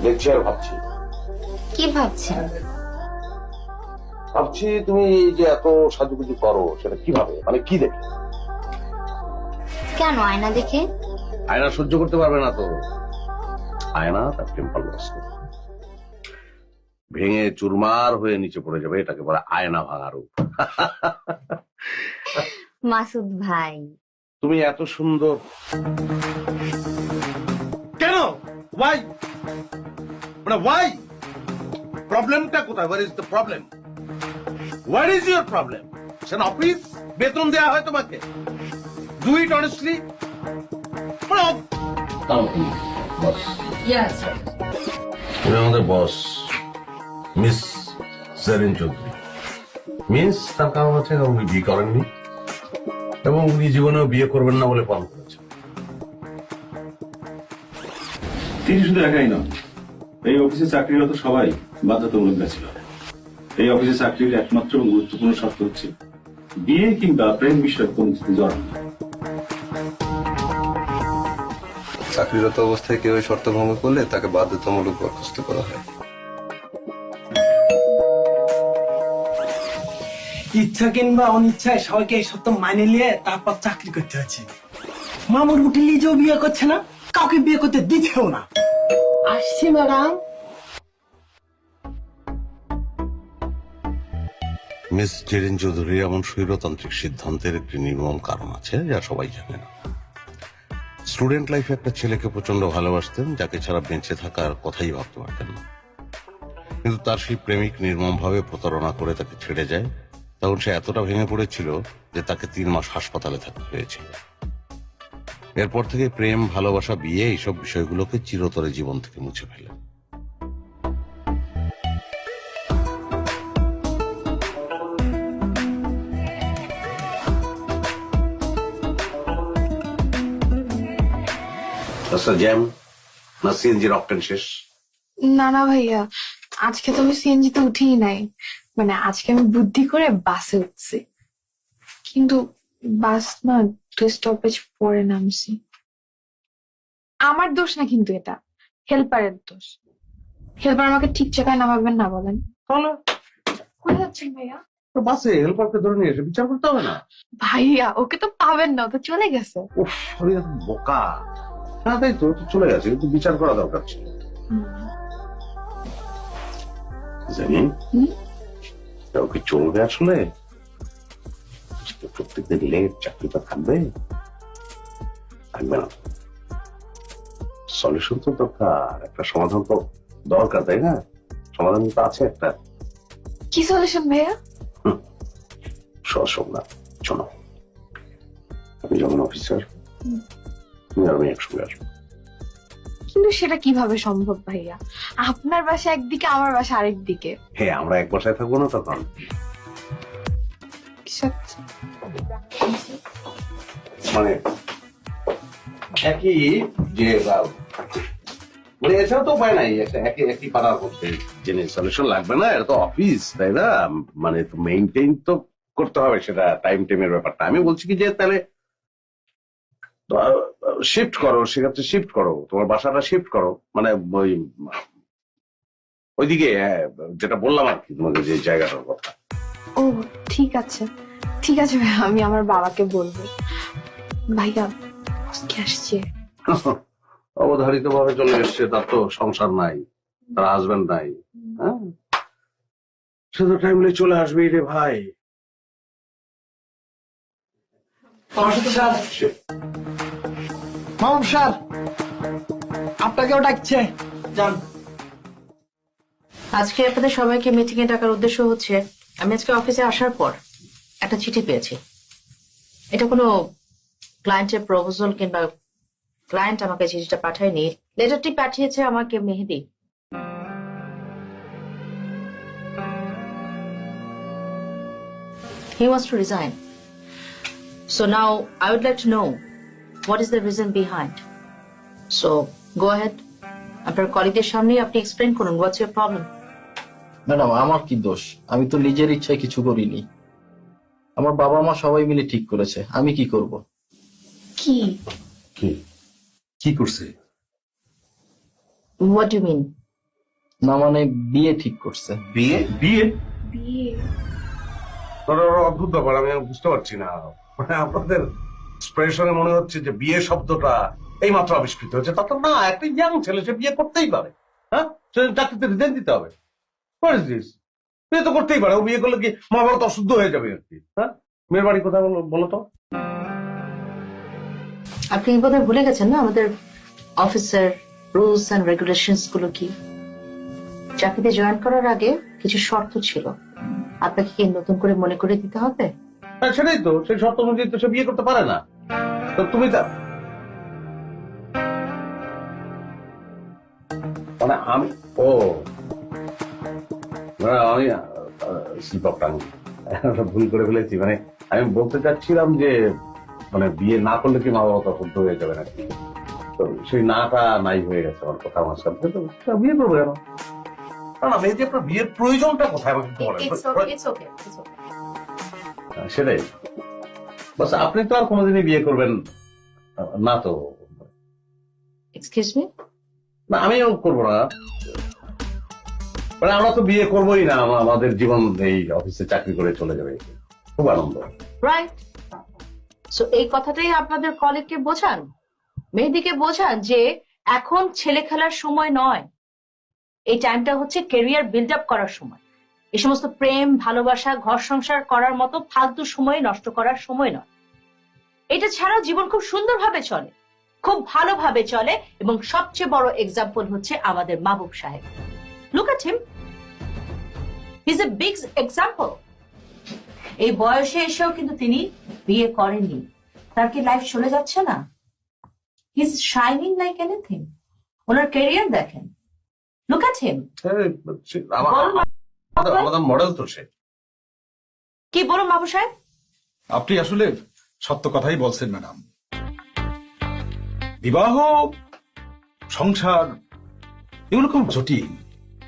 দেখছি আর ভাবছি। কি ভাবছেন? ভাবছি তুমি এই যে এত সাজুগুজু করো সেটা কিভাবে, মানে কি দেখে? কেন আয়না দেখে? আয়না সহ্য করতে পারবে না তো। আয়না তার টেম্পাল লস ভেঙে চুরমার হয়ে নিচে পড়ে যাবে, এটাকে বলে আয়না ভাঙার রূপ। মাসুদ ভাই, তুমি এত সুন্দর কেন? ওয়াই, মানে ওয়াই? প্রবলেমটা কোথায়? Where is the problem? What is your problem? Sen office বেতন দেয়া হয় তোমাকে, ডু ইট অনেস্টলি। উনি আমাদের বস, মিস জেরিন চৌধুরী। মিস তার কারণ হচ্ছে উনি বিয়ে করেননি এবং উনি জীবনেও বিয়ে করবেন না বলে পালন করেছেন। তিনি শুধু একাই নন, এই অফিসে চাকরিরত সবাই বাধ্যতামূলক ছিল। এই অফিসে চাকরির একমাত্র এবং গুরুত্বপূর্ণ শর্ত হচ্ছে বিয়ে কিংবা প্রেম বিষয়ক কোন কিছু জড়ানো। চাকরিরত অবস্থায় কেউ এই শর্ত ভঙ্গ করলে তাকে বাধ্যতামূলক বরখাস্ত করা হয়। ইচ্ছা কিংবা অনিচ্ছায় সবাইকে এই সত্য মাইনে নিয়ে তারপর চাকরি করতে হচ্ছে। মামুর বুটি নিজেও বিয়ে করছে না, কাউকে বিয়ে করতে দিচ্ছেও না। আসছি ম্যাডাম। মিস জেরিন চৌধুরীর এমন স্বৈরতান্ত্রিক সিদ্ধান্তের একটি নির্মম কারণ আছে যা সবাই জানে না। স্টুডেন্ট লাইফে একটা ছেলেকে প্রচন্ড ভালোবাসতেন, যাকে ছাড়া বেঁচে থাকার কথাই ভাবতে পারতেন না। কিন্তু তার সেই প্রেমিক নির্মমভাবে প্রতারণা করে তাকে ছেড়ে যায়। তখন সে এতটা ভেঙে পড়েছিল যে তাকে 3 মাস হাসপাতালে থাকতে হয়েছিল। এরপর থেকে প্রেম, ভালোবাসা, বিয়ে এইসব বিষয়গুলোকে চিরতরে জীবন থেকে মুছে ফেলে। জ্যাম না সিএনজির অকটেন শেষ? না না ভাইয়া, আজকে তো আমি সিএনজিতে উঠিই নাই। মানে আজকে আমি বুদ্ধি করে বাসে উঠছি, কিন্তু বাস না 2 স্টপেজ পরে নামছি। আমার দোষ না কিন্তু, এটা হেল্পারের দোষ। হেল্পার আমাকে ঠিক জায়গায় নামাবেন না বলেন। তাহলে কোথায় যাচ্ছেন ভাইয়া? তো বাসে হেল্পারকে ধরে নিয়ে এসে বিচার করতে হবে না? ভাইয়া ওকে তো পাবেন না, ও তো চলে গেছে। উফ, আমি এত বোকা। হ্যাঁ তাই তো, চলে গেছে, কিন্তু বিচার করা দরকার ছিল। জানি ওকে চলবে আসলে? প্রত্যেকদিন লেট, চাকরিটা থাকবে? থাকবে না। সলিউশন তো দরকার, একটা সমাধান তো দরকার, তাই না? সমাধান তো আছে একটা। কি সলিউশন ভাইয়া? সহজ না, শোনো। আমি যখন অফিসার, তুমি আর আমি একসঙ্গে আসবো। কিন্তু সেটা কিভাবে সম্ভব ভাইয়া? আপনার বাসা একদিকে, আমার বাসা আরেক দিকে। হ্যাঁ, আমরা এক বাসায় থাকবো না তখন? মানে একই যে মানে এছাড়া তো উপায় নাই, একই পাড়ার মধ্যে জেনে সলিউশন লাগবে না। এটা তো অফিস, তাই না? মানে মেইনটেইন তো করতে হবে সেটা, টাইম টেমের ব্যাপারটা। আমি বলছি কি যে তাহলে শিফট করো, সেক্ষেত্রে শিফট করো, তোমার বাসাটা শিফট করো, মানে ওইদিকে, যেটা বললাম আর কি তোমাকে, যে জায়গাটার কথা। ও ঠিক আছে, ঠিক আছে ভাইয়া, আমি আমার বাবাকে বলবো। ভাইয়া আজকে আসছে। অবধারিত ভাবে চলে এসছে, তার তো সংসার নাই, তার হাজবেন্ড নাই। হ্যাঁ, সে তো টাইমলি চলে আসবেই রে ভাই। মামুন স্যার, আপনাকেও ডাকছে, যান। আজকে আপনাদের সবাইকে মিটিং এ ডাকার উদ্দেশ্য হচ্ছে, আমি আজকে অফিসে আসার পর একটা চিঠি পেয়েছি। এটা কোনো ক্লায়েন্টের প্রপোজাল কিংবা ক্লায়েন্ট আমাকে চিঠিটা পাঠায়নি। লেটারটি পাঠিয়েছে আমাকে মেহেদি। He wants to resign. So now I would like to know what is the reason behind. So go ahead. আপনার কলিগদের সামনে আপনি এক্সপ্লেইন করুন, what's your problem? ম্যাডাম, আমার কি দোষ? আমি তো নিজের ইচ্ছায় কিছু করিনি। আমার বাবা মা সবাই মিলে ঠিক করেছে, আমি কি করব? কি কি করছে? What do you mean? না মানে বিয়ে ঠিক করছে। বিয়ে? বিয়ে? বিয়ে? অদ্ভুত ব্যাপার, আমি বুঝতে পারছি না। মানে আপনাদের এক্সপ্রেশনে মনে হচ্ছে যে বিয়ে শব্দটা এই মাত্র আবিষ্কৃত হয়েছে। তা তো না, একটা ইয়াং ছেলে সে বিয়ে করতেই পারে। হ্যাঁ, সে চাকরিতে রিজাইন দিতে হবে। What is this? বিয়ে তো করতেই পারে। ও বিয়ে করলে কি মহাভারত অশুদ্ধ হয়ে যাবে আর কি? হ্যাঁ, মেয়ের বাড়ি কোথায় বলো তো? আপনি বোধহয় ভুলে গেছেন না আমাদের অফিসের রুলস এন্ড রেগুলেশনস গুলো কি। চাকরিতে জয়েন করার আগে কিছু শর্ত ছিল, আপনাকে কি নতুন করে মনে করে দিতে হবে? হ্যাঁ, সেটাই তো, সেই শর্ত অনুযায়ী তো সে বিয়ে করতে পারে না। তো তুমি মানে আমি আমি স্লিপ অফ টাং ভুল করে ফেলেছি। মানে আমি বলতে চাচ্ছিলাম যে মানে বিয়ে না করলে কি মা বাবা শুদ্ধ হয়ে যাবে নাকি? তো সেই নাটা নাই হয়ে গেছে আমার কথা মাঝখান থেকে। তো বিয়ে করবো কেন? না, এই যে আপনার বিয়ের প্রয়োজনটা কোথায় আমাকে বলেন। সেটাই বাস, আপনি তো আর কোনোদিনই বিয়ে করবেন না তো? Excuse me? না, আমিও করবো না। মানে আমরা তো বিয়ে করবোই না, আমাদের জীবন এই অফিসে চাকরি করে চলে যাবে, খুব আনন্দ। রাইট। সো এই কথাটাই আপনাদের কলিগকে বোঝান, মেহেদিকে বোঝান যে এখন ছেলে খেলার সময় নয়, এই টাইমটা হচ্ছে ক্যারিয়ার বিল্ড আপ করার সময়। এই সমস্ত প্রেম ভালোবাসা ঘর সংসার করার মতো ফালতু সময় নষ্ট করার সময় নয়। এটা ছাড়াও জীবন খুব সুন্দরভাবে চলে, খুব ভালোভাবে চলে, এবং সবচেয়ে বড় এক্সাম্পল হচ্ছে আমাদের মাহবুব সাহেব। Look at him, he is a big example. এই বয়সে এসেও কিন্তু তিনি বিয়ে করেননি। তার কি লাইফ চলে যাচ্ছে না? He is shining like anything. Owner career দেখেন, লুক এট হিম। আমাদের মডেল তো সে। কি বলুন মাহবুব সাহেব? আপনি আসলে সত্য কথাই বলছেন ম্যাডাম। বিবাহ, সংসার এগুলো খুব জটিল,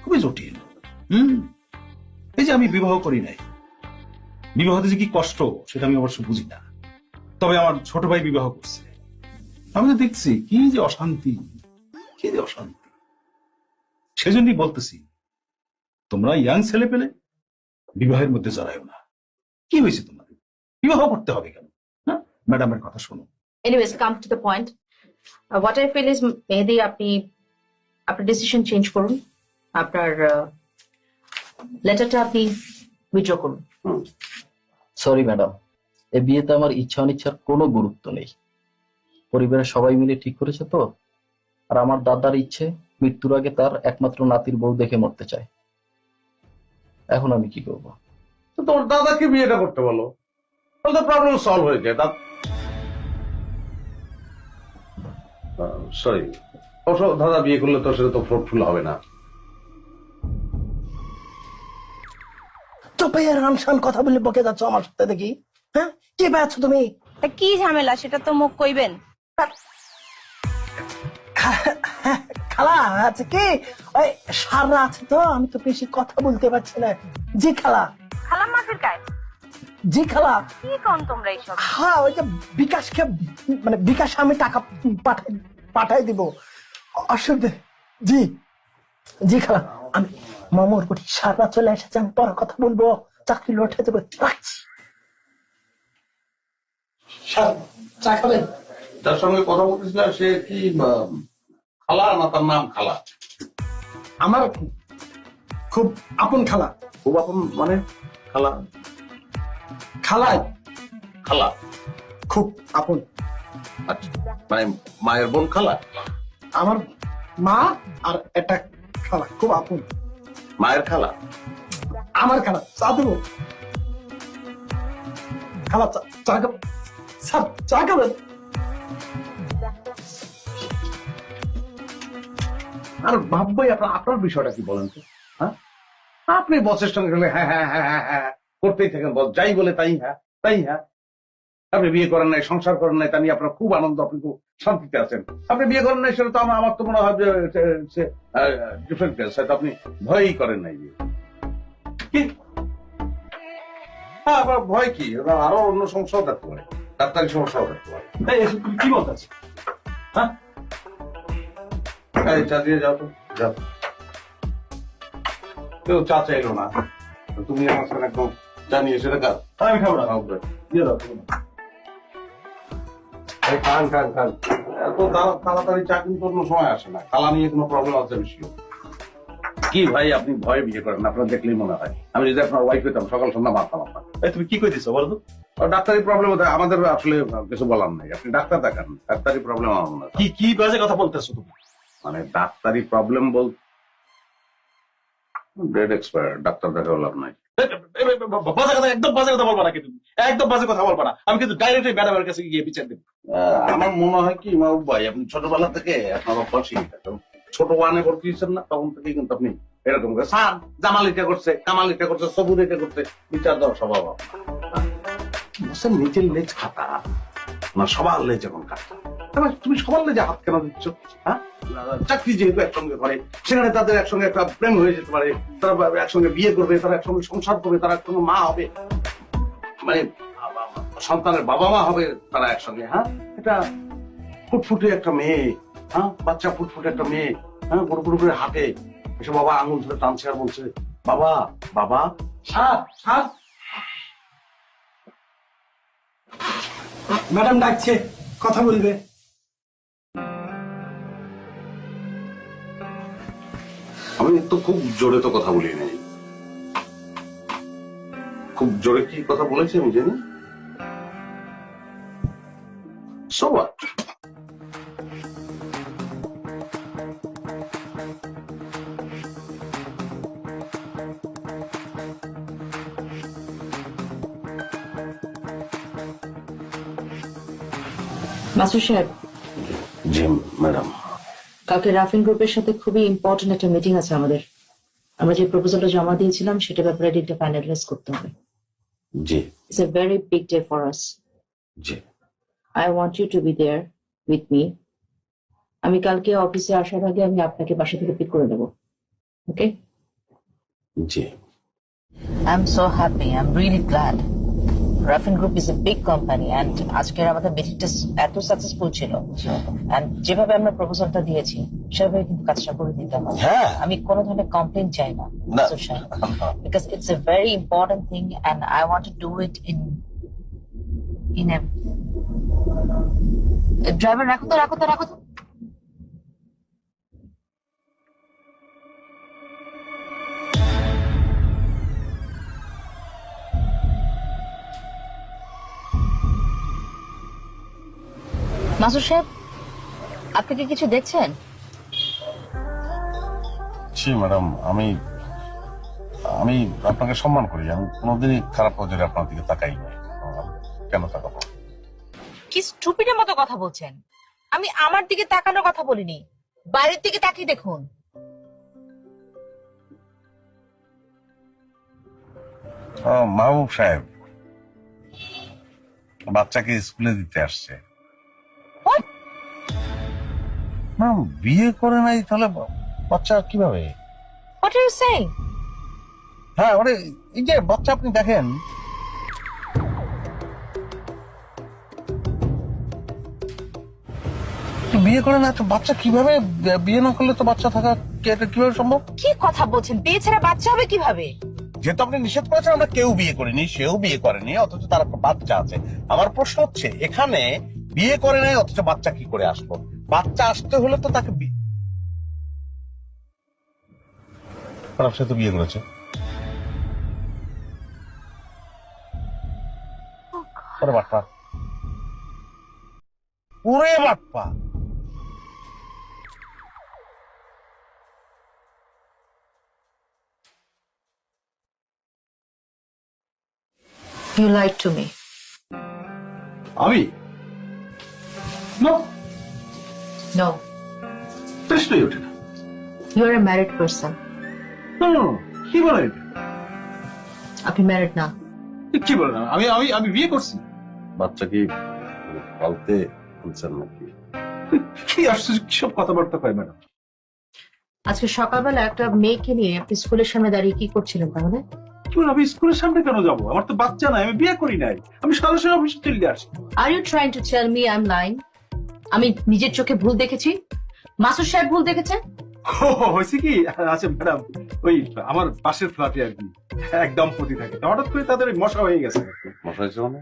খুবই জটিল। এই যে আমি বিবাহ করি নাই, বিবাহতে যে কি কষ্ট সেটা আমি অবশ্য বুঝি না। তবে আমার ছোট ভাই বিবাহ করছে, আমি তো দেখছি কি যে অশান্তি, কি যে অশান্তি। সেজন্যই বলতেছি তোমরা ইয়াং ছেলে পেলে বিবাহের মধ্যে জড়ায়ও না। কি হয়েছে তোমাদের? বিবাহ করতে হবে কেন? হ্যাঁ, ম্যাডামের কথা শোনো। Anyways, come to the point. What I feel is, Mehedi আপনি আপনার ডিসিশন চেঞ্জ করুন, আপনার লেটারটা আপনি উইথড্র করুন। সরি ম্যাডাম, এই বিয়েতে আমার ইচ্ছা অনিচ্ছার কোনো গুরুত্ব নেই। পরিবারের সবাই মিলে ঠিক করেছে তো। আর আমার দাদার ইচ্ছে মৃত্যুর আগে তার একমাত্র নাতির বউ দেখে মরতে চায়। এখন আমি কি করব? তো তোমার দাদাকে বিয়েটা করতে বলো, তাহলে তো প্রবলেম সলভ হয়ে যায়। সরি, অবশ্য দাদা বিয়ে করলে তো সেটা তো ফ্রুটফুল হবে না। চোপের আনসান কথা বলে বকে যাচ্ছ আমার সাথে দেখি। হ্যাঁ, কে পেয়েছো তুমি? তা কি ঝামেলা সেটা তো মুখ কইবেন। খালা আছে কি? ওই সাররা আছে তো, আমি তো বেশি কথা বলতে পারছি না। জি খালা। খালা মাফির কায়? জি খালা। কি কোন তোমরা এইসব? হ্যাঁ, ওই যে বিকাশকে, মানে বিকাশে আমি টাকা পাঠাই দিব, অসুবিধে। জি জি খালা, আমি মামুর কোটি সাররা চলে এসেছে, আমি পরে কথা বলবো, চাকরি লটে দেবো, রাখছি। চা খাবেন? যার সঙ্গে কথা বলতেছিল সে কি খালা না তার নাম খালা? আমার খুব আপন খালা। খুব আপন মানে? খালা খালাই খালা খুব আপন। আচ্ছা, মানে মায়ের বোন খালা? আমার মা আর একটা খালা খুব আপন। মায়ের খালা? আমার খালা। চা দেবো? খালা চা খাবেন? স্যার চা খাবেন? আর ভাববই আপনার বিষয়টা কি বলেন তো? হ্যাঁ, আপনি বসের সঙ্গে গেলে হ্যাঁ হ্যাঁ হ্যাঁ হ্যাঁ হ্যাঁ করতেই থাকেন, বস যাই বলে তাই হ্যাঁ তাই হ্যাঁ। আপনি বিয়ে করেন নাই, সংসার করেন নাই, তা নিয়ে আপনার খুব আনন্দ, আপনি খুব শান্তিতে আছেন। আপনি বিয়ে করেন নাই সেটা তো আমার তো মনে হয় যে ডিফারেন্ট কেস, হয়তো আপনি ভয়ই করেন নাই বিয়ে। কি? হ্যাঁ, আবার ভয় কি? ওরা আরো অন্য সমস্যাও থাকতে পারে, ডাক্তারি সমস্যাও থাকতে পারে। কি বলতেছে? হ্যাঁ, চা দিয়ে যাও তো, যাও। কেউ চা চাইলো না, তুমি আমার সাথে একদম জানিয়ে সেটা কাজ। আমি খাবো না, দিয়ে দাও। খান খান খান, এত তাড়াতাড়ি চা কিন্তু অন্য সময় আসে না। কালা নিয়ে কোনো প্রবলেম আছে বেশি? কি ভাই আপনি ভয়ে বিয়ে করেন, আপনার দেখলেই মনে হয়। আমি যদি আপনার ওয়াইফ হইতাম সকাল সন্ধ্যা মারতাম আপনার। এই তুমি কি কইতেছো বলো তো? ডাক্তারি প্রবলেম আমাদের আসলে কিছু বলার নাই, আপনি ডাক্তার দেখান। ডাক্তারি প্রবলেম আমার মনে হয়। কি কি বাজে কথা বলতেছো তুমি? মানে ডাক্তারি প্রবলেম বল, ডেড এক্সপায়ার, ডাক্তার দেখাও লাভ নাই। বাজে কথা, একদম বাজে কথা বলবা না কিন্তু, একদম বাজে কথা বলবা না। আমি কিন্তু ডাইরেক্ট ম্যাডামের কাছে গিয়ে বিচার দেবো। আমার মনে হয় কি মাহবুব ভাই, আপনি ছোটবেলা থেকে আপনার অভ্যাসই, ছোট ওয়ানে ভর্তি হয়েছেন না, তখন থেকেই কিন্তু আপনি এরকম করে স্যার জামাল এটা করছে, কামাল এটা করছে, সবুর এটা করছে, বিচার দেওয়ার স্বভাব আপনার। নিজের লেজ খাতা না, সবার লেজ এখন কাটা। তুমি সবার লেজে হাত কেন দিচ্ছ? হ্যাঁ, চাকরি যেহেতু একসঙ্গে করে, সেখানে তাদের একসঙ্গে একটা প্রেম হয়ে যেতে পারে, তারা একসঙ্গে বিয়ে করবে, তারা একসঙ্গে সংসার করবে, তারা একসঙ্গে মা হবে, মানে সন্তানের বাবা মা হবে তারা একসঙ্গে। হ্যাঁ, এটা ফুটফুটে একটা মেয়ে, হ্যাঁ বাচ্চা ফুটফুটে একটা মেয়ে, হ্যাঁ বড় বড় করে হাঁটে, এসে বাবা আঙুল ধরে টানছে আর বলছে বাবা বাবা। স্যার স্যার, ম্যাডাম ডাকছে, কথা বলবে। আমি তো খুব জোরে তো কথা বলি নাই, খুব জোরে কি কথা বলেছি আমি জানি। So what? মাসুদ সাহেব, জি ম্যাডাম। কালকে রাফিন গ্রুপের সাথে খুবই ইম্পর্টেন্ট একটা মিটিং আছে আমাদের। আমরা যে প্রপোজালটা জমা দিয়েছিলাম সেটা ব্যাপারে একটা ফাইনালাইজ করতে হবে। জি it's a very big day for us. জি, I want you to be there with me. আমি কালকে অফিসে আসার আগে আমি আপনাকে বাসা থেকে পিক করে দেবো। ওকে? জি। I'm so happy. I'm really glad. Raffin Group is a big company and আজকের আমাদের মিটিংটা এত সাকসেসফুল ছিল। And যেভাবে আমরা প্রপোজালটা দিয়েছি সেভাবে কিন্তু কাজটা করে দিতে হবে। হ্যাঁ। আমি কোনো ধরনের কমপ্লেইন চাই না। না। Because it's a very important thing and I want to do it in a driver রাখো তো। মাসুদ সাহেব, আপনি কি কিছু দেখছেন? জি ম্যাডাম, আমি আপনাকে সম্মান করি, আমি কোনোদিনই খারাপ নজরে আপনার দিকে তাকাই নাই। কেন তাকাবো? কি স্টুপিডের মতো কথা বলছেন? আমি আমার দিকে তাকানোর কথা বলিনি, বাইরের দিকে তাকিয়ে দেখুন। মাহবুব সাহেব বাচ্চাকে স্কুলে দিতে আসছে। না, বিয়ে করে নাই, তাহলে বাচ্চা কিভাবে? What are you saying? হ্যাঁ, মানে এই যে বাচ্চা আপনি দেখেন, বিয়ে করে না তো বাচ্চা কিভাবে? বিয়ে না করলে তো বাচ্চা থাকা কিভাবে সম্ভব? কি কথা বলছেন? বিয়ে ছাড়া বাচ্চা হবে কিভাবে? যেহেতু আপনি নিষেধ করেছেন, আমরা কেউ বিয়ে করিনি, সেও বিয়ে করেনি, অথচ তার একটা বাচ্চা আছে। আমার প্রশ্ন হচ্ছে, এখানে বিয়ে করে নাই অথচ বাচ্চা কি করে আসলো? বাচ্চা আসতে হলে তো তাকে খারাপ, সে তো বিয়ে করেছে। ওরে বাটপা, ওরে বাটপা। You lied to me. আমি No, No, প্রশ্নই ওঠে না। you are a married person. No, no, no, কি বলে এটা? আপনি ম্যারিড না। কি বলে না? আমি বিয়ে করছি। বাচ্চা কি পালতে বলছেন নাকি? কি আশ্চর্য সব কথাবার্তা কয় ম্যাডাম। আজকে সকালবেলা একটা মেয়েকে নিয়ে আপনি স্কুলের সামনে দাঁড়িয়ে কি করছিলেন তাহলে? আমি স্কুলের সামনে কেন যাবো? আমার তো বাচ্চা নাই, আমি বিয়ে করি নাই, আমি সরাসরি অফিসে চলে আসছি। Are you trying to tell me I'm lying? আমি নিজের চোখে ভুল দেখেছি, মাসুদ সাহেব ভুল দেখেছে। হয়েছে কি? আচ্ছা ম্যাডাম, ওই আমার পাশের ফ্ল্যাটে আর কি এক দম্পতি থাকে, তা হঠাৎ করে তাদের ওই মশা হয়ে গেছে আর কি। মশা হয়েছে মানে?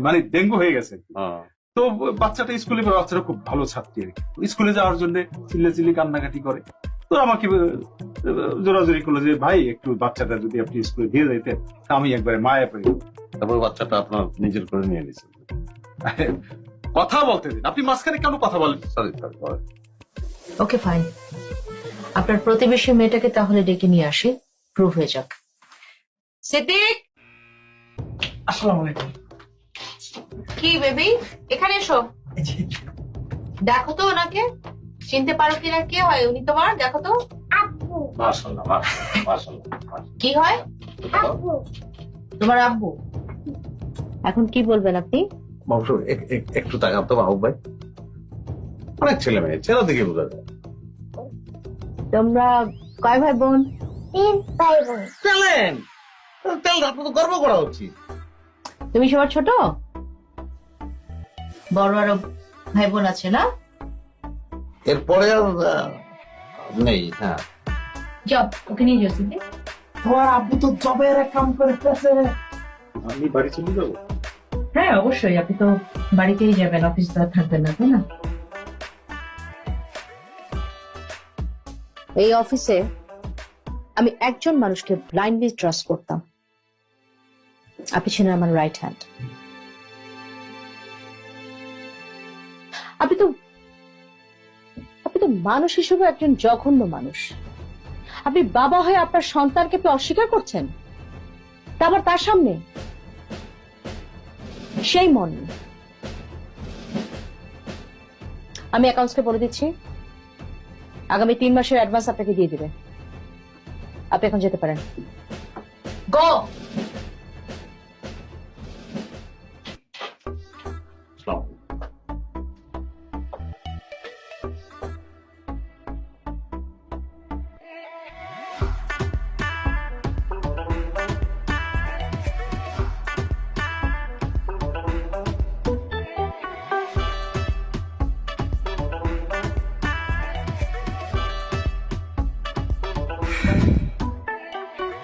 মানে ডেঙ্গু হয়ে গেছে। হ্যাঁ। তো বাচ্চাটা স্কুলে, বাচ্চাটা খুব ভালো ছাত্রী আর কি, স্কুলে যাওয়ার জন্য চিল্লে কান্নাকাটি করে। তো আমাকে জোরাজোরি করলো যে ভাই একটু বাচ্চাটা যদি আপনি স্কুলে দিয়ে যাইতেন, তা আমি একবারে মায়া পেয়ে গেলাম। তারপর বাচ্চাটা আপনার নিজের করে নিয়ে নিয়েছেন। কথা বলতে দিন, আপনি মাঝখানে কেন কথা বলেন? সরি। ওকে ফাইন, আপনার প্রতিবেশী মেয়েটাকে তাহলে ডেকে নিয়ে আসি, প্রুভ হয়ে যাক। সিদ্দিক, আসসালামু আলাইকুম। কি বেবি, এখানে এসো। দেখো তো ওনাকে, চিনতে পারো কিনা, কে হয় উনি তোমার? দেখো তো। মাশাআল্লাহ, মাশাআল্লাহ। কি হয়? তোমার আব্বু। এখন কি বলবেন আপনি? বংশ একটু তাকান তো মাহবুব ভাই, অনেক ছেলে মেয়ে, ছেলে দেখে বোঝা যায়। তোমরা কয় ভাই বোন? 3 ভাই বোন। চলেন, তাহলে আপনার তো গর্ব করা উচিত। তুমি সবার ছোট? বড় আরো ভাই বোন আছে না? এরপরে আর নেই। হ্যাঁ, যাও ওকে নিয়ে যাও সিদ্দিক। তোমার আব্বু তো জবের এক কাম করে ফেলছে। আমি বাড়ি চলে যাবো। হ্যাঁ অবশ্যই, আপনি তো বাড়িতেই যাবেন, অফিস তো আর থাকবেন না, তাই না? এই অফিসে আমি একজন মানুষকে ব্লাইন্ডলি ট্রাস্ট করতাম, আপনি ছিলেন আমার রাইট হ্যান্ড। আপনি তো মানুষ হিসেবে একজন জঘন্য মানুষ। আপনি বাবা হয়ে আপনার সন্তানকে আপনি অস্বীকার করছেন, তা আবার তার সামনে। সেই মন, আমি অ্যাকাউন্টসকে বলে দিচ্ছি আগামী 3 মাসের অ্যাডভান্স আপনাকে দিয়ে দিবে। আপনি এখন যেতে পারেন। গো।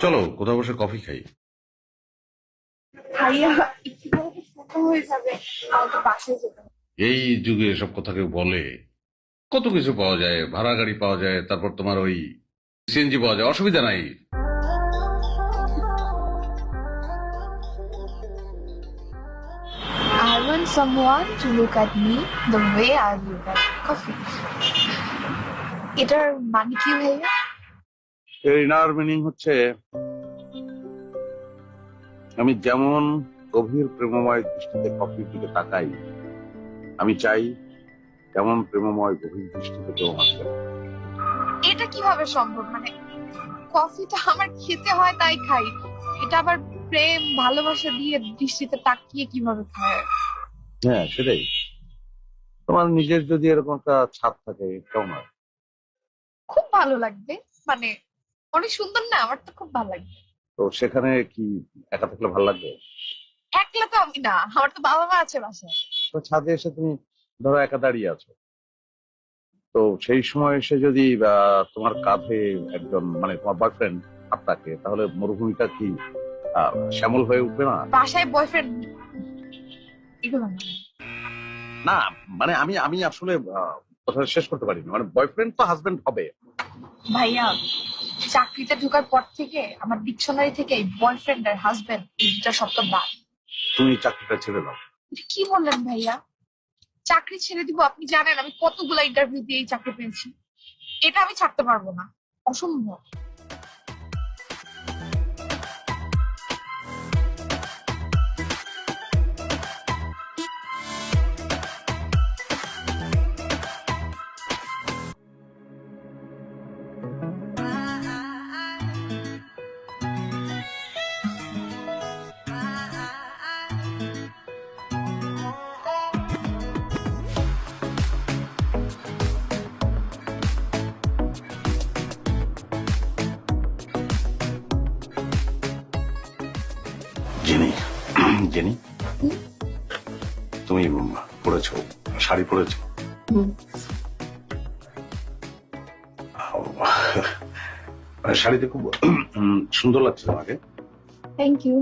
চলো কোথাও বসে কফি খাই। ভাইয়া একটু হয়ে যাবে, আমার তো বাসায় যেতে হবে। এই যুগে এসব কথা কেউ বলে? কত কিছু পাওয়া যায়, ভাড়া গাড়ি পাওয়া যায়, তারপর তোমার ওই সিএনজি পাওয়া যায়, অসুবিধা নাই। I want someone to look at me the way I look at coffee. এটার মানে কি ভাইয়া? এর ইনার মিনিং হচ্ছে আমি যেমন গভীর প্রেমময় দৃষ্টিতে কফির দিকে তাকাই, আমি চাই তেমন প্রেমময় গভীর দৃষ্টিতে কেউ আসবে। এটা কিভাবে সম্ভব? মানে কফিটা আমার খেতে হয় তাই খাই, এটা আবার প্রেম ভালোবাসা দিয়ে দৃষ্টিতে তাকিয়ে কিভাবে খায়? হ্যাঁ সেটাই, তোমার নিজের যদি এরকম একটা ছাদ থাকে কেমন হয়? খুব ভালো লাগবে, মানে অনেক সুন্দর না? আমার তো খুব ভালো লাগবে। তো সেখানে কি একা থাকলে ভালো লাগবে? একলা তো আমি না, আমার তো বাবা মা আছে বাসায়। তো ছাদে এসে তুমি ধরো একা দাঁড়িয়ে আছো, তো সেই সময় এসে যদি তোমার কাঁধে একজন মানে তোমার বয়ফ্রেন্ড আপনাকে, তাহলে মরুভূমিটা কি শ্যামল হয়ে উঠবে না? বাসায় বয়ফ্রেন্ড এগুলো না। না মানে আমি আসলে কথা শেষ করতে পারিনি, মানে বয়ফ্রেন্ড তো হাজবেন্ড হবে। ভাইয়া চাকরিতে ঢোকার পর থেকে আমার ডিকশনারি থেকে বয়ফ্রেন্ড আর হাজবেন্ড এই দুটা শব্দ বাদ। তুমি চাকরিটা ছেড়ে দাও। এটা কি বললেন ভাইয়া? চাকরি ছেড়ে দিব? আপনি জানেন আমি কতগুলা ইন্টারভিউ দিয়ে এই চাকরি পেয়েছি, এটা আমি ছাড়তে পারবো না, অসম্ভব। জেনি, জেনি তুমি পড়েছো, শাড়ি পরেছো? মানে শাড়িতে খুব সুন্দর লাগছে তোমাকে। Thank you.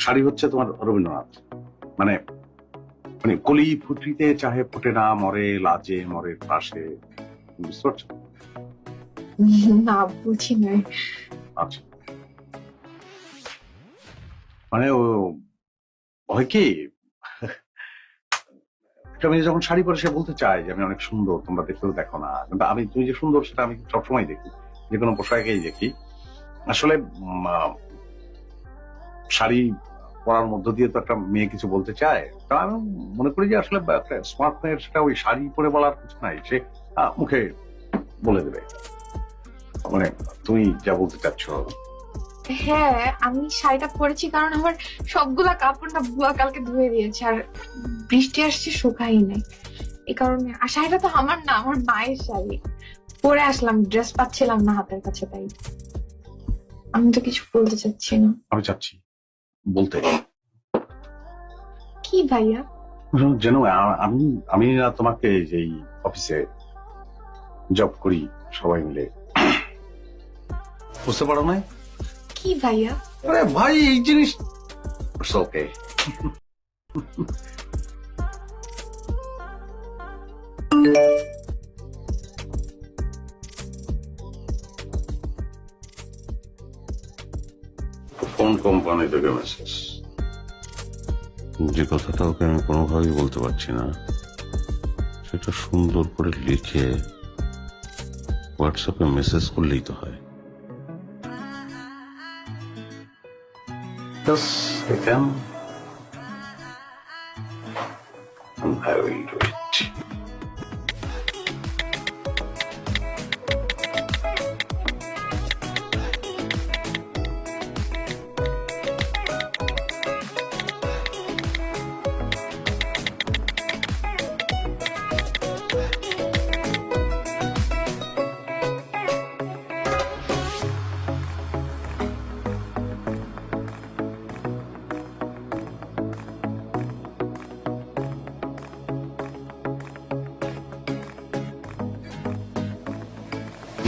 শাড়ি হচ্ছে তোমার রবীন্দ্রনাথ, মানে মানে কলি ফুটরিতে চাহে ফোটে না, মরে লাজে মরে পাশে, বুঝতে পারছো? না বুঝি নাই। আচ্ছা, মানে ও হয় কি, একটা মেয়ে যখন শাড়ি পরে সে বলতে চায় যে আমি অনেক সুন্দর, তোমরা দেখতেও দেখো না, কিন্তু আমি তুমি যে সুন্দর সেটা আমি সবসময় দেখি, যে কোনো পোশাকেই দেখি। আসলে শাড়ি পরার মধ্য দিয়ে তো একটা মেয়ে কিছু বলতে চায়, তা আমি মনে করি যে আসলে একটা স্মার্ট মেয়ের সেটা ওই শাড়ি পরে বলার কিছু নাই, সে মুখে বলে দেবে মানে তুমি যা বলতে চাচ্ছ। হ্যাঁ, আমি শাড়িটা পরেছি কারণ আমার সবগুলা কাপড় না বুয়া কালকে ধুয়ে দিয়েছে, আর বৃষ্টি আসছে শুকাই নাই, এই কারণে। আর শাড়িটা তো আমার না, আমার মায়ের শাড়ি। পরে আসলাম, ড্রেস পাচ্ছিলাম না হাতের কাছে, তাই। আমি তো কিছু বলতে চাচ্ছি না। আমি চাচ্ছি বলতে। কি ভাইয়া? যেন আমি আমি না তোমাকে যেই অফিসে জব করি সবাই মিলে, বুঝতে পারো না? কি ভাইয়া? আরে ভাই এই জিনিস ওকে। কোন কোম্পানি থেকে মেসেজ? যে কথাটা ওকে আমি কোনোভাবেই বলতে পারছি না, সেটা সুন্দর করে লিখে হোয়াটসঅ্যাপে মেসেজ করলেই তো হয়। Just they can, and I will do it.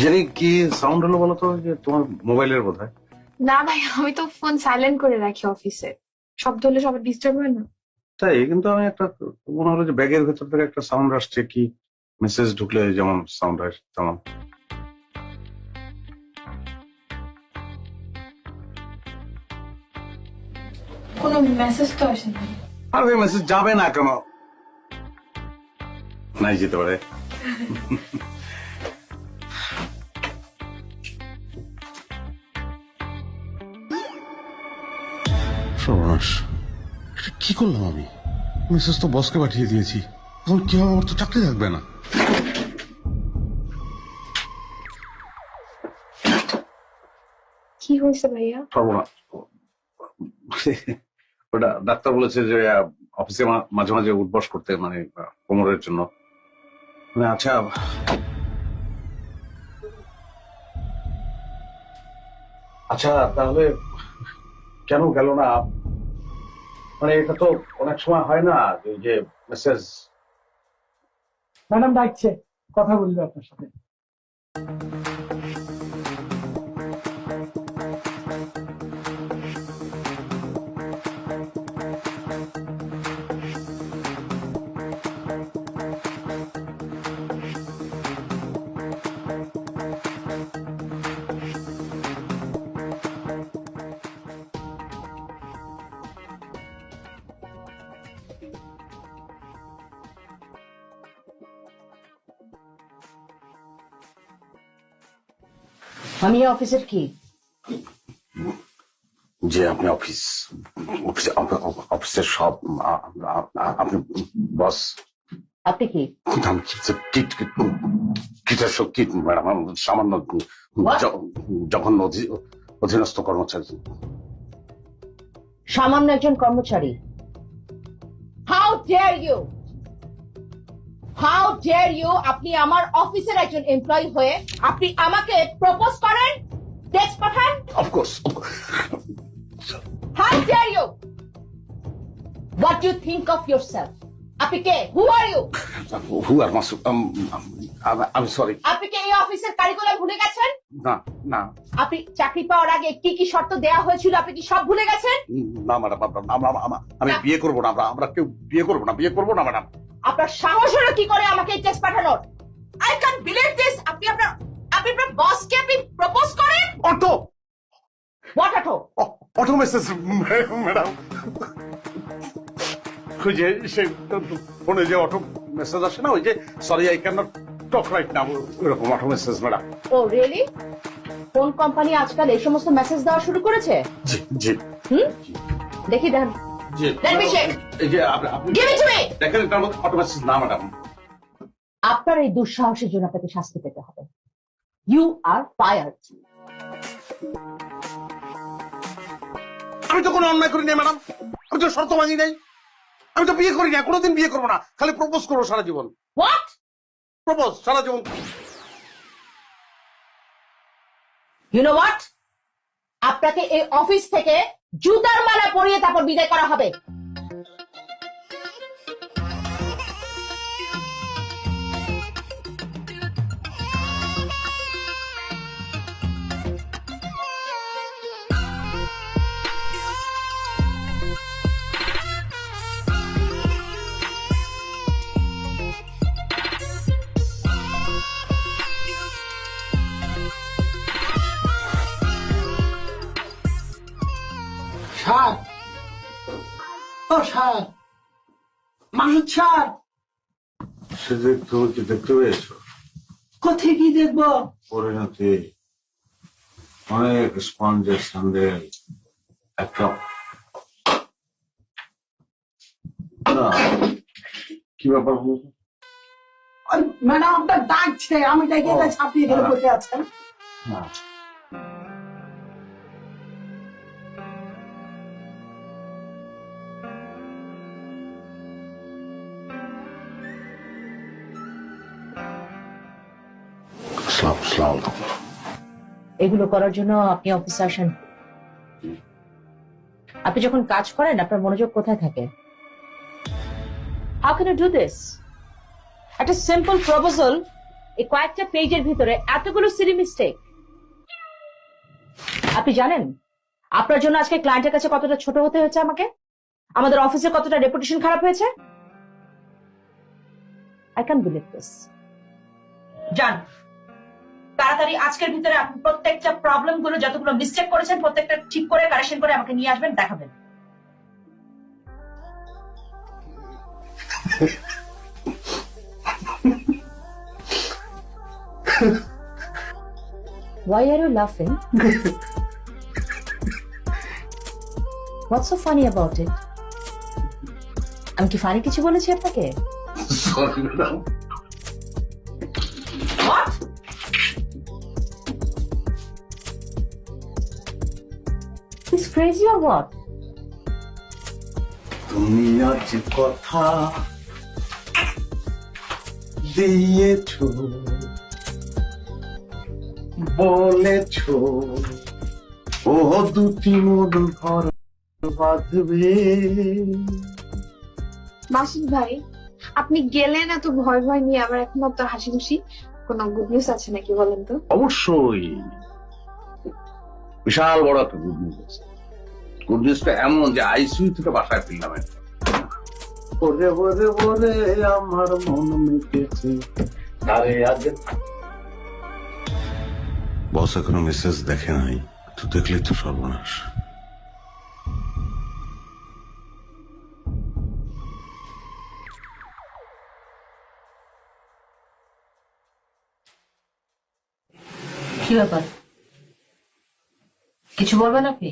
জানি কি সাউন্ড হলো বলো তো, যে তোমার মোবাইলের বোধ হয়। না ভাই, আমি তো ফোন সাইলেন্ট করে রাখি অফিসে, শব্দ হলে সবার ডিস্টার্ব হয় না। তাই, কিন্তু আমি একটা মনে হলো যে ব্যাগের ভেতর থেকে একটা সাউন্ড আসছে, কি মেসেজ ঢুকলে যেমন সাউন্ড হয় তেমন। কোনো মেসেজ তো আসেনি। আর ওই মেসেজ যাবে না কেন? নাই যেতে পারে। সর্বনাশ, এটা কি করলাম আমি? মেসেজ তো বসকে পাঠিয়ে দিয়েছি, এখন কি হবে? আমার তো চাকরি থাকবে না। কি হয়েছে ভাইয়া? সর্বনাশ, ওটা ডাক্তার বলেছে যে অফিসে মাঝে মাঝে উঠবস করতে, মানে কোমরের জন্য। মানে আচ্ছা, আচ্ছা তাহলে কেন গেল না? মানে এটা তো অনেক সময় হয় না যে মেসেজ। ম্যাডাম ডাকছে, কথা বলবে আপনার সাথে। আমি অফিসের কি? যে আপনি অফিসের সব, আপনি বস। আপনি কি? ম্যাডাম, সামান্য জঘন্য অধীনস্থ কর্মচারী। সামান্য একজন কর্মচারী? How dare you, how dare you! আপনি আমার অফিসের একজন এমপ্লয়ি হয়ে আপনি আমাকে প্রপোজ করেন, টেক্সট পাঠান? Of course. How dare you! What do you think of yourself? আপনি কে? হু আর ইউ? হু আর মাসুদ? আমি সরি। আপনি কি এই অফিসের কারিকুলাম ভুলে গেছেন? না না আপনি চাকরি পাওয়ার আগে কি কি শর্ত দেয়া হয়েছিল আপনি কি সব ভুলে গেছেন? না ম্যাডাম আমি বিয়ে করবো না, আমরা কেউ বিয়ে করবো না ম্যাডাম। আপনার সাহস হলো কি করে আমাকে এই টেক্সট পাঠানোর? I can believe this. আপনি আপনার বসকে আপনি প্রপোজ করেন? Auto what auto? Auto message madam, ওই যে সে ফোনে যে অটো মেসেজ আসে না, ওই যে sorry I can not talk right now, ওইরকম অটো মেসেজ ম্যাডাম। ও রিয়েলি? কোন কোম্পানি আজকাল এই সমস্ত মেসেজ দেওয়া শুরু করেছে? জি জি দেখি দেন। জি Let me check. এই যে আপনি Give it to me. দেখেন এটার মধ্যে অটো মেসেজ না ম্যাডাম। আপনার এই দুঃসাহসের জন্য আপনাকে শাস্তি পেতে হবে। You are fired. আমি তো কোনো অন্যায় করি নাই ম্যাডাম, আমি তো শর্ত মানি নাই, আমি তো বিয়ে করি না, কোনোদিন বিয়ে করবো না, খালি প্রপোজ করবো সারা জীবন। হোয়াট? প্রপোজ সারা জীবন। You know what? আপনাকে এই অফিস থেকে জুতার মালা পরিয়ে তারপর বিদায় করা হবে। স্যার, ও স্যার, মাসুদ স্যার, সে তুমি কি দেখতে পেয়েছো? কোথায় কি দেখবো? পরিণতি অনেক স্পঞ্জের স্যান্ডেল, একটা কি ব্যাপার? ম্যাডাম আপনার ডাকছে, আমি ডাকে ছাপিয়ে গেলে বসে আছেন। এগুলো করার জন্য আপনি অফিসে আসেন। আপনি যখন কাজ করেন আপনার মনোযোগ কোথায় থাকে? How can you do this? একটা সিম্পল প্রপোজাল এই কয়েকটা পেজের ভিতরে এতগুলো সিলি মিস্টেক। আপনি জানেন আপনার জন্য আজকে ক্লায়েন্টের কাছে কতটা ছোট হতে হয়েছে আমাকে, আমাদের অফিসে কতটা রেপুটেশন খারাপ হয়েছে। I can believe this. জান, তাড়াতাড়ি আজকের ভিতরে আপনি প্রত্যেকটা প্রবলেম গুলো যতগুলো মিস্টেক করেছেন প্রত্যেকটা ঠিক করে কারেকশন করে আমাকে নিয়ে আসবেন, দেখাবেন। Why are you laughing? What's so funny about it? আমি কি ফানি কিছু বলেছি আপনাকে? Sorry madam. What? He's crazy or what? তুমি আজ কথা দিয়েছো, বলেছো ও দুটি মন ঘর বাঁধবে। মাসুদ ভাই, আপনি গেলেন এত ভয় ভয় নিয়ে, আবার এখন তো হাসি খুশি। কোনো গুড নিউজ আছে নাকি বলেন তো? অবশ্যই বিশাল বড় একটা গুড নিউজ আছে। গুড নিউজটা এমন যে আইসিইউ থেকে বাসায় ফিরলাম। ওরে ওরে ওরে আমার মন মেটেছে। আরে আজ বস এখনো মেসেজ দেখে নাই, তো দেখলেই তো সর্বনাশ। কি ব্যাপার, কিছু বলবেন আপনি?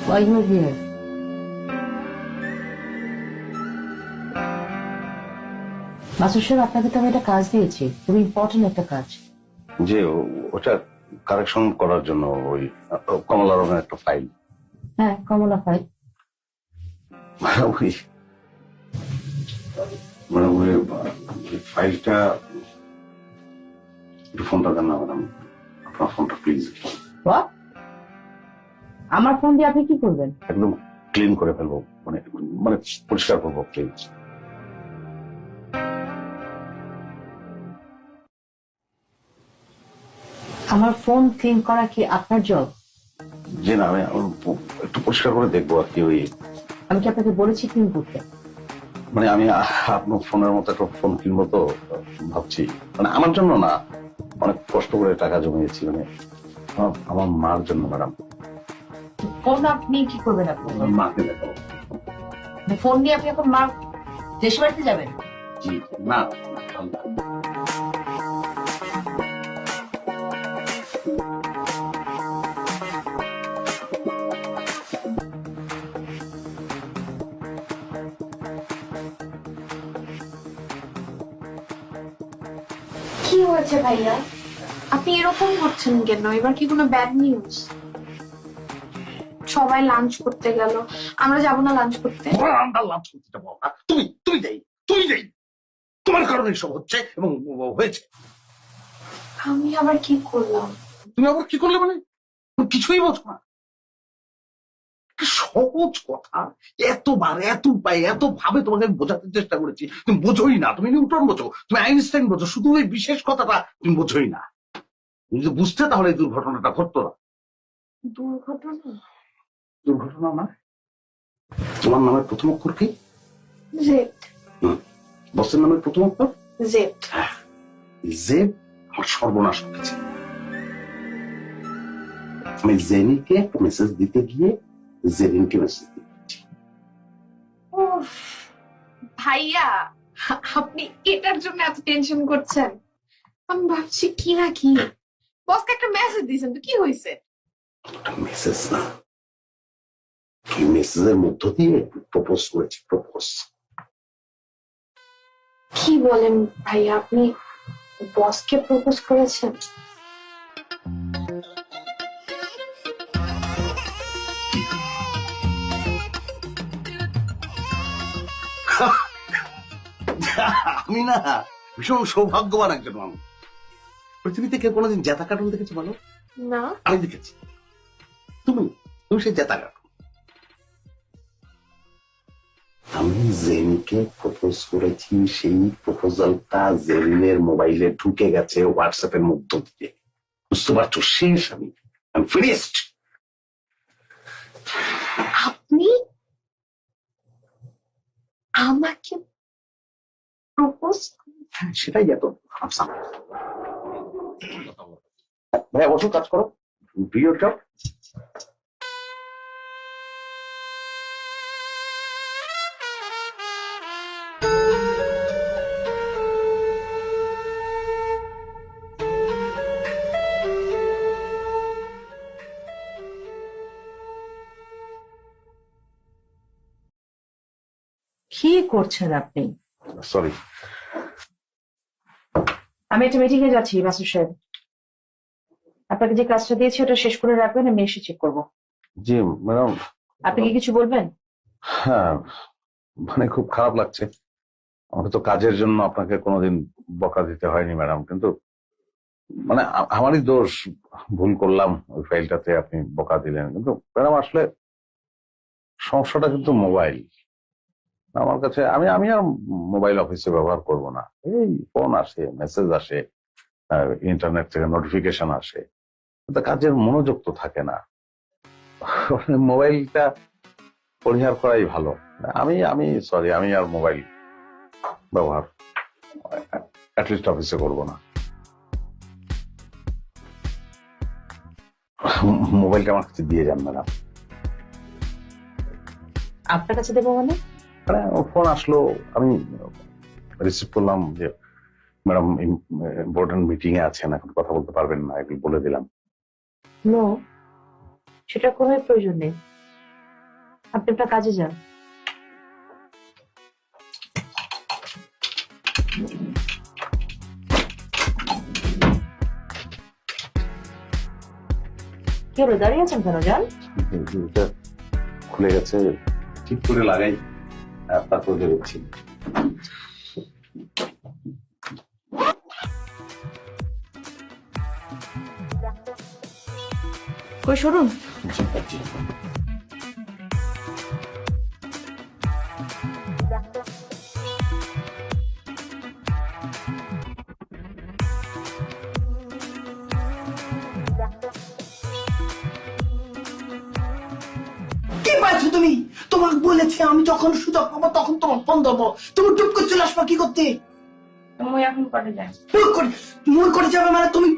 Why you are here? Masud সাহেব, আপনাকে তো আমি একটা কাজ দিয়েছি, খুব ইম্পর্টেন্ট একটা কাজ। যে ওটা কারেকশন করার জন্য ওই কমলা রঙের একটা ফাইল। হ্যাঁ, কমলা ফাইল। ওই মানে ওই ফাইলটা একটু ফোনটা দেন না ম্যাডাম, আপনার ফোনটা প্লিজ। What? আমার ফোন দিয়ে আপনি কি করবেন? একদম ক্লিন করে ফেলবো, মানে মানে পরিষ্কার করবো প্লিজ। আমার ফোন ক্লিন করা কি আপনার জব? যে না, আমি একটু পরিষ্কার করে দেখবো আর কি। ওই আমি কি আপনাকে বলেছি ক্লিন করতে? মানে আমি আপনার ফোনের মতো একটা ফোন কিনবো তো ভাবছি, মানে আমার জন্য না, অনেক কষ্ট করে টাকা জমিয়েছি, মানে আমার মার জন্য ম্যাডাম। ফোন আপনি কি করবেন? আপনার মাকে দেখাবো। ফোন নিয়ে আপনি এখন মা দেশ বাড়িতে যাবেন? জি না, কি হয়েছে ভাইয়া? আপনি এরকম করছেন কেন? এবার কি কোনো ব্যাড নিউজ? সবাই লাঞ্চ করতে গেল, আমরা যাব না লাঞ্চ করতে? আমরা লাঞ্চ করতে যাবো না। তুমি যাই তোমার কারণে সব হচ্ছে এবং হয়েছে। আমি আবার কি করলাম? তুমি আবার কি করলে মানে? তুমি কিছুই বোঝো না। একটা সহজ কথা এতবার এত উপায় এত ভাবে তোমাকে বোঝাতে চেষ্টা করেছি, তুমি বোঝোই না। তুমি নিউটন বোঝো, তুমি আইনস্টাইন বোঝো, শুধু ওই বিশেষ কথাটা তুমি বোঝোই না। তুমি যদি বুঝতে তাহলে এই দুর্ঘটনাটা ঘটতো না। দুর্ঘটনা না? তোমার নামের প্রথম অক্ষর কি? জেড। বসের নামের প্রথম অক্ষর জেড। জেড। আমার সর্বনাশ হয়েছে। আমি জেনিকে মেসেজ দিতে গিয়ে জেরিনকে মেসেজ দিচ্ছি। উফ, ভাইয়া আপনি এটার জন্য এত টেনশন করছেন? আমি ভাবছি কি না কি, বসকে একটা মেসেজ দিয়েছেন তো কি হয়েছে? মেসেজ না, এই মেসেজের মধ্য দিয়ে প্রপোজ করেছি। প্রপোজ। কি বলেন ভাইয়া, আপনি বসকে প্রপোজ করেছেন? আমি না ভীষণ সৌভাগ্যবান একজন মানুষ। পৃথিবীতে কেউ কোনোদিন জেতা কার্টুন দেখেছে বলো? না। আমি দেখেছি। তুমি সেই জেতা কার্টুন। আমি জেনকে প্রপোজ করেছি, সেই প্রপোজালটা জেরিনের মোবাইলে ঢুকে গেছে হোয়াটসঅ্যাপের মধ্য দিয়ে। বুঝতে পারছো? শেষ। আমি ফিনিশড। আপনি আমাকে প্রপোজ? সেটাই এত ভাইয়া বসো, কাজ করো, ভিডিও জব। কি করছেন আপনি? সরি। আমি একটা মিটিং এ যাচ্ছি মাসুদ সাহেব। আপনাকে যে কাজটা দিয়েছি ওটা শেষ করে রাখবেন, আমি এসে চেক করবো। জি ম্যাডাম। আপনি কি কিছু বলবেন? হ্যাঁ, মানে খুব খারাপ লাগছে। আমাকে তো কাজের জন্য আপনাকে কোনোদিন বকা দিতে হয়নি ম্যাডাম, কিন্তু মানে আমারই দোষ, ভুল করলাম। ওই ফাইলটাতে আপনি বকা দিলেন, কিন্তু ম্যাডাম আসলে সমস্যাটা কিন্তু মোবাইল আমার কাছে। আমি আর মোবাইল অফিসে ব্যবহার করব না। এই ফোন আসে, মেসেজ আসে, ইন্টারনেট থেকে নোটিফিকেশন আসে, কাজের মনোযোগ তো থাকে না। মোবাইলটা পরিহার করাই ভালো। আমি সরি, আমি আর মোবাইল ব্যবহার অ্যাটলিস্ট অফিসে করব না। মোবাইলটা আমার কাছে দিয়ে যান ম্যাডাম। আপনার কাছে দেবো মানে? ফোন আসলো, আমি রিসিভ করলাম যে ম্যাডাম ইম্পর্টেন্ট মিটিং এ আছেন, এখন কথা বলতে পারবেন না, এগুলো বলে দিলাম। নো, সেটা কোনো প্রয়োজন নেই। আপনি আপনার কাজে যান। কি হলো, দাঁড়িয়ে আছেন কেন? যান। এটা খুলে গেছে, ঠিক করে লাগাই, তারপর বেরোচ্ছি। কই সরুন। তুমি? তোমাকে বলেছি আমি যখন সুযোগ পাবো তখন তোমার ফোন দেবো, তুমি টুক করে চলে আসবা কি করতে? তুমি এখন করে যাই। মুই করে যাবে মানে তুমি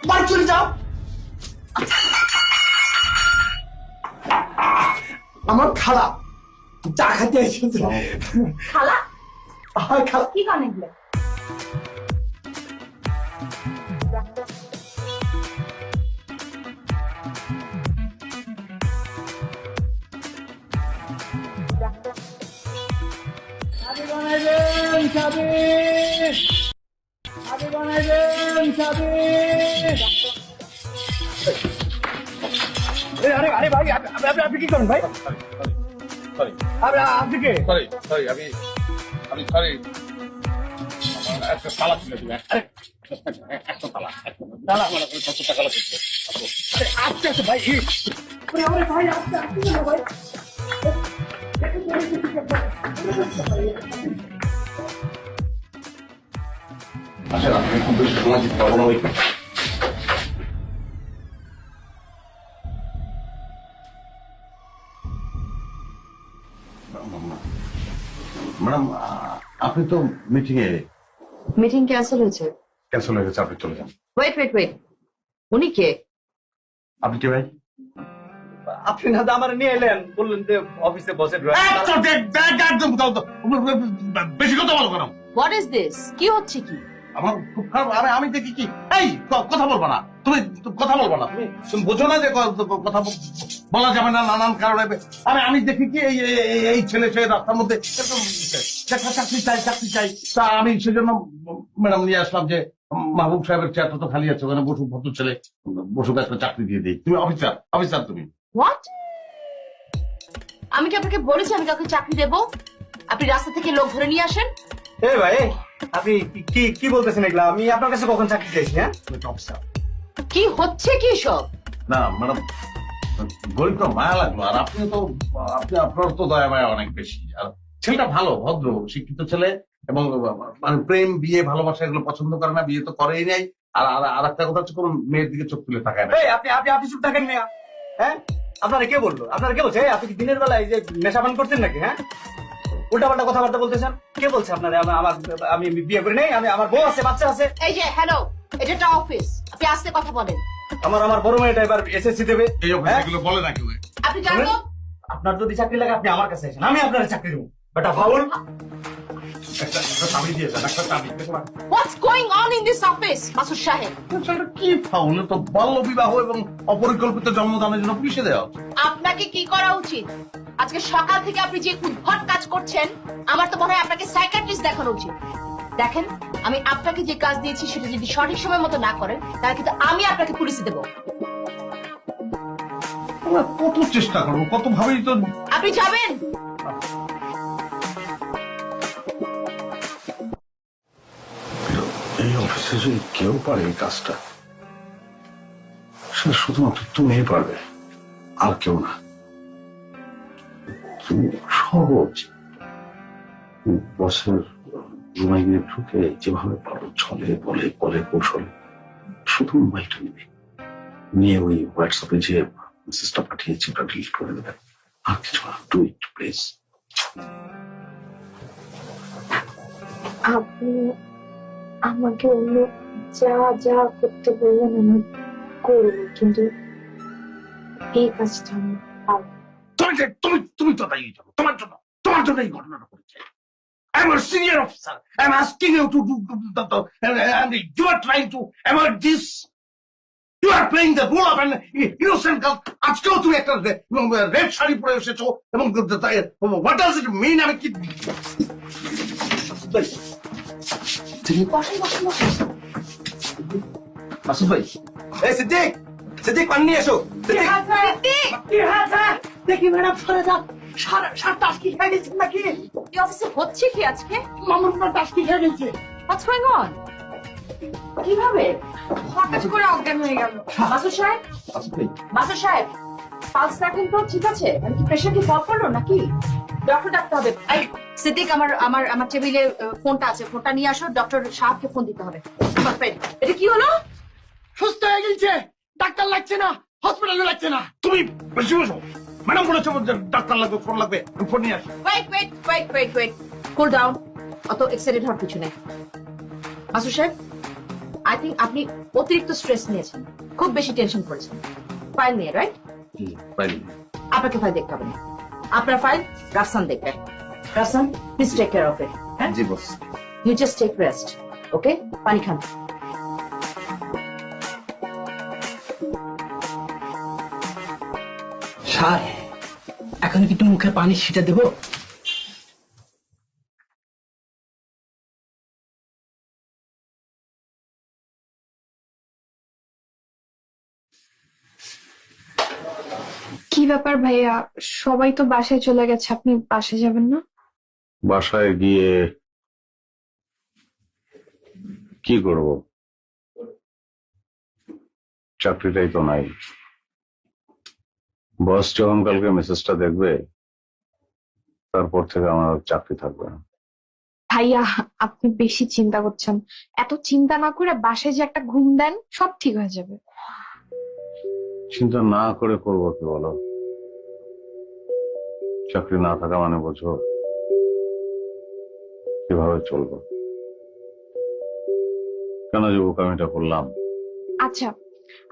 বাড়ি চলে যাও। আমার খালা চা খাতে এসেছে। খালা খালা কি কানে দিলে? আরে আরে ভাই আপনি কি করেন ভাই? সরি আপনি কে? সরি আমি সরি একটা তালা ছিল একটা তালা আমার 500 টাকা লাগবে। আচ্ছা আচ্ছা ভাই আরে ভাই আস্তে আস্তে না ভাই। আসলে আপনি খুব বেশি সময় দিতে পারবো না। ম্যাডাম আপনি তো মিটিং এ মিটিং ক্যান্সেল হয়েছে। ক্যান্সেল হয়ে গেছে, আপনি চলে যান। ওয়েট উনি কে? আপনি কে ভাই? আপনি না আমার নিয়ে এলেন, বললেন যে অফিসে বসে একদম বেশি কথা বলবো না। What is this? কি হচ্ছে কি? আমার খুব খারাপ। আমি দেখি কি এই কথা বলবো না, তুমি কথা বলবো না, তুমি বোঝো না যে কথা বলা যাবে না নানান কারণে। আমি দেখি কি এই ছেলে রাস্তার মধ্যে চাকরি চাই তা আমি সেজন্য ম্যাডাম নিয়ে আসলাম যে মাহবুব সাহেবের চেয়ারটা তো খালি আছে, ওখানে বসুক, ভদ্র ছেলে বসুক, একটা চাকরি দিয়ে দিই। তুমি অফিসার তুমি। হোয়াট? আমি কি আপনাকে বলেছি আমি কাউকে চাকরি দেবো? আপনি রাস্তা থেকে লোক ধরে নিয়ে আসেন। এই ভাই আপনি কি বলতেছেন এগুলা? আমি আপনার কাছে কখন চাকরি চাইছি? হ্যাঁ অফিসার কি হচ্ছে কি সব? না ম্যাডাম, গরিব তো মায়া লাগলো। আর আপনি আপনার তো দয়া মায়া অনেক বেশি। আর ছেলেটা ভালো, ভদ্র, শিক্ষিত ছেলে, এবং মানে প্রেম বিয়ে ভালোবাসা এগুলো পছন্দ করে না, বিয়ে তো করেই নাই। আর একটা কথা হচ্ছে, কোন মেয়ের দিকে চোখ তুলে তাকায় না। আপনি চুপ থাকেন মিয়া। হ্যাঁ আপনারা কে বললো? আপনারা কে বলছে? আপনি কি দিনের বেলায় যে নেশাপান করছেন নাকি? হ্যাঁ উল্টাপাল্টা কথাবার্তা বলতেছেন। কে বলছে আপনারা আমি বিয়ে করি নাই? আমার বউ আছে, বাচ্চা আছে। এই যে হ্যালো, এটা একটা অফিস, আপনি আস্তে কথা বলেন। আমার বড় মেয়েটা এবার এসএসসি দেবে। এই অফিসে এগুলো বলে না কেউ। আপনি জানো আপনার যদি চাকরি লাগে আপনি আমার কাছে আসেন, আমি আপনার চাকরি দেবো। বেটা ফাউল। একটা চাবি দিয়েছেন, একটা চাবি। What's going on in this office Masud সাহেব? কি ফাউল? তো বাল্য বিবাহ এবং অপরিকল্পিত জন্মদানের জন্য পুলিশে দেওয়া। আপনাকে কি করা উচিত? আজকে সকাল থেকে আপনি যে উদ্ভট কাজ করছেন, আমার তো মনে হয় আপনাকে সাইকিয়াট্রিস্ট দেখানো উচিত। দেখেন, আমি আপনাকে যে কাজ দিয়েছি সেটা যদি সঠিক সময় মতো না করেন, তাহলে কিন্তু আমি আপনাকে পুলিশে দেবো। আমরা কত চেষ্টা করবো, কত ভাবেই তো। আপনি যাবেন। এই অফিসে যদি কেউ পারে এই কাজটা, সেটা শুধুমাত্র তুমি পারবে, আর কেউ না। তুমি সহজ বসের রুমে গিয়ে ঢুকে যেভাবে পারো ছলে বলে কৌশলে শুধু মোবাইলটা নেবে, নিয়ে ওই হোয়াটসঅ্যাপে যে মেসেজটা পাঠিয়েছি ওটা ডিলিট করে দেবে। আর কিছু না, ডু ইট প্লিজ। আপনি আমাকে অন্য যা করতে বলবেন আমি করবো, কিন্তু এই কাজটা আমি পারবো না। তুমি তো তাই জানো, তোমার জন্য এই ঘটনাটা ঘটেছে। I'm a senior officer. I'm asking you to do and you are trying to avoid this. You are playing the role of an innocent girl. আজকেও তুমি একটা রেড শাড়ি পরে এসেছো, এবং what does it mean? আমি কি বসেন বসেন বসেন। মাসুদ ভাই, এই সিদ্দিক পানি নিয়ে এসো। দেখি ম্যাডাম সরে যান। সার টাস্কি খেয়ে গেছেন নাকি? এই অফিসে হচ্ছে কি আজকে? মামুন টাস্কি খেয়ে গেছে। What's going on? কিভাবে হঠাৎ করে অজ্ঞান হয়ে গেল? মাসুদ সাহেব, মাসুদ সাহেব, পালস রাখেন তো? ঠিক আছে, মানে কি প্রেশার কি ফল করলো নাকি? ডক্টর ডাকতে হবে। এই সিদ্দিক, আমার টেবিলে ফোনটা আছে, ফোনটা নিয়ে আসো, ডক্টর সাহেবকে ফোন দিতে হবে। এটা কি হলো? সুস্থ হয়ে গেছে, ডাক্তার লাগছে না, হসপিটালে লাগছে না। তুমি বেশি বসো, ম্যাডাম বলেছে ডাক্তার লাগবে, ফোন লাগবে, আমি ফোন নিয়ে আসি। Wait cool down. অত এক্সাইটেড হওয়ার কিছু নেই। মাসুদ সাহেব, আই থিঙ্ক আপনি অতিরিক্ত স্ট্রেস নিয়েছেন, খুব বেশি টেনশন করেছেন। ফাইল নিয়ে, রাইট? আপনাকে ফাইল দেখতে হবে না, আপনার ফাইল রাফসান দেখবে। Rafsan, please take care of it. হ্যাঁ, জি boss. You just take rest, okay? পানি খান। স্যার, এখন কি একটু মুখে পানি ছিটা দেবো? কি ব্যাপার ভাইয়া, সবাই তো বাসায় চলে গেছে, আপনি বাসায় যাবেন না? বাসায় গিয়ে কি করব? চাকরিটাই তো নাই। বস যখন কালকে মেসেজটা দেখবে, তারপর থেকে আমার আর চাকরি থাকবে না। ভাইয়া, আপনি বেশি চিন্তা করছেন। এত চিন্তা না করে বাসায় যে একটা ঘুম দেন, সব ঠিক হয়ে যাবে। চিন্তা না করে করবো কি বলো? চাকরি না থাকা মানে বোঝো কিভাবে চলবো? কেন যে বোকামিটা করলাম? আচ্ছা,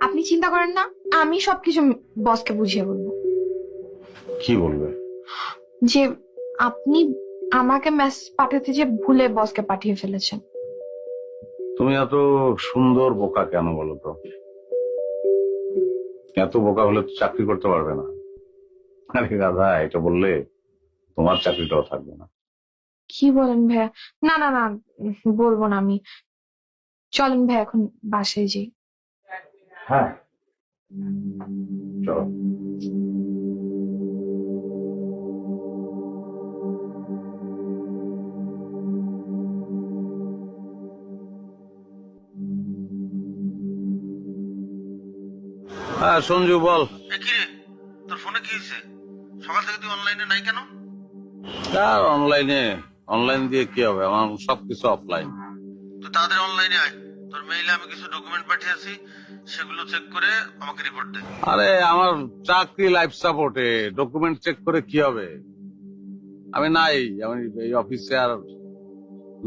আপনি চিন্তা করেন না, আমি সবকিছু বসকে বুঝিয়ে বলবো। কি বলবে? যে আপনি আমাকে মেসেজ পাঠাতে যে ভুলে বসকে পাঠিয়ে ফেলেছেন। তুমি এত সুন্দর বোকা কেন বলো তো? এত বোকা হলে তো চাকরি করতে পারবে না। আরে গাধা, এটা বললে তোমার চাকরিটাও থাকবে না। কি বলেন ভাইয়া? না না না, বলবো না আমি। চলেন ভাই, এখন বাসায় যাই। হ্যাঁ, চলো। হ্যাঁ সঞ্জু, বল। তোর ফোনে কি হয়েছে? সকাল থেকে তুই অনলাইনে নাই কেন? আর অনলাইন দিয়ে কি হবে? আমার সবকিছু অফলাইন। তুই তাড়াতাড়ি অনলাইনে আয়। তোর মেইলে আমি কিছু ডকুমেন্ট পাঠিয়েছি, সেগুলো চেক করে আমাকে রিপোর্ট দে। আরে আমার চাকরি লাইফ সাপোর্টে, ডকুমেন্ট চেক করে কি হবে? আমি নাই, আমি এই অফিসে আর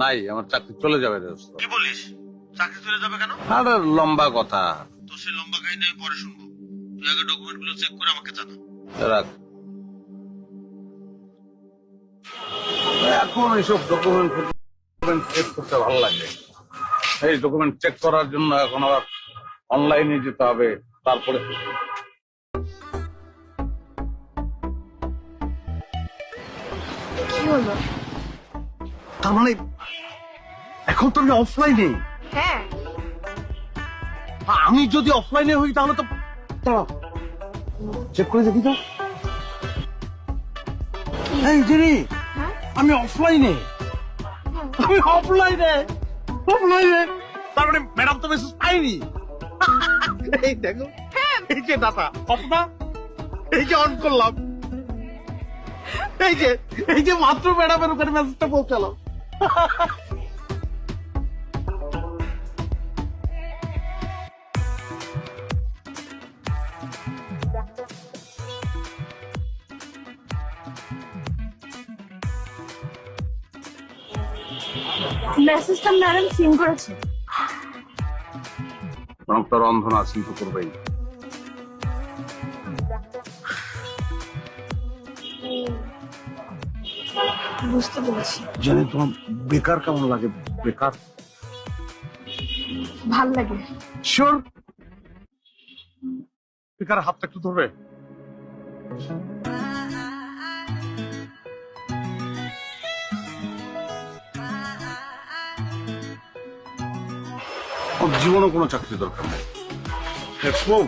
নাই, আমার চাকরি চলে যাবে। কি বলিস? চাকরি চলে যাবে কেন? আরে লম্বা কথা। তোর সেই লম্বা কাহিনী আমি পরে শুনবো। তুই আগে ডকুমেন্ট গুলো চেক করে আমাকে জানা। রাখ। এখন এইসব ডকুমেন্ট চেক করতে ভালো লাগে। এই ডকুমেন্ট চেক করার জন্য এখন আবার অনলাইনে যেতে হবে। তারপরে কি হলো? তার মানে এখন তো আমি অফলাইনে। হ্যাঁ, আমি যদি অফলাইনে হই তাহলে তো চেক করে দেখি তো। এই জিনি, আমি অফলাইনে। তার মানে ম্যাডাম তো মেসেজ পাইনি। এই দেখো, এই যে ডাটা অফ না, এই যে অন করলাম, এই যে মাত্র ম্যাডামের ওখানে মেসেজটা পৌঁছালো। মেসেজটা ম্যাডাম সিন করেছে। তোর অন্ধনা চিন্তা করবেই। বুঝতে পেরেছি। জানি তোমার বেকার কেমন লাগে? বেকার ভাল লাগে। শিওর? বেকার হাতটা একটু ধরবে? জীবনে কোনো চাকরি দরকার নেই। Let's move.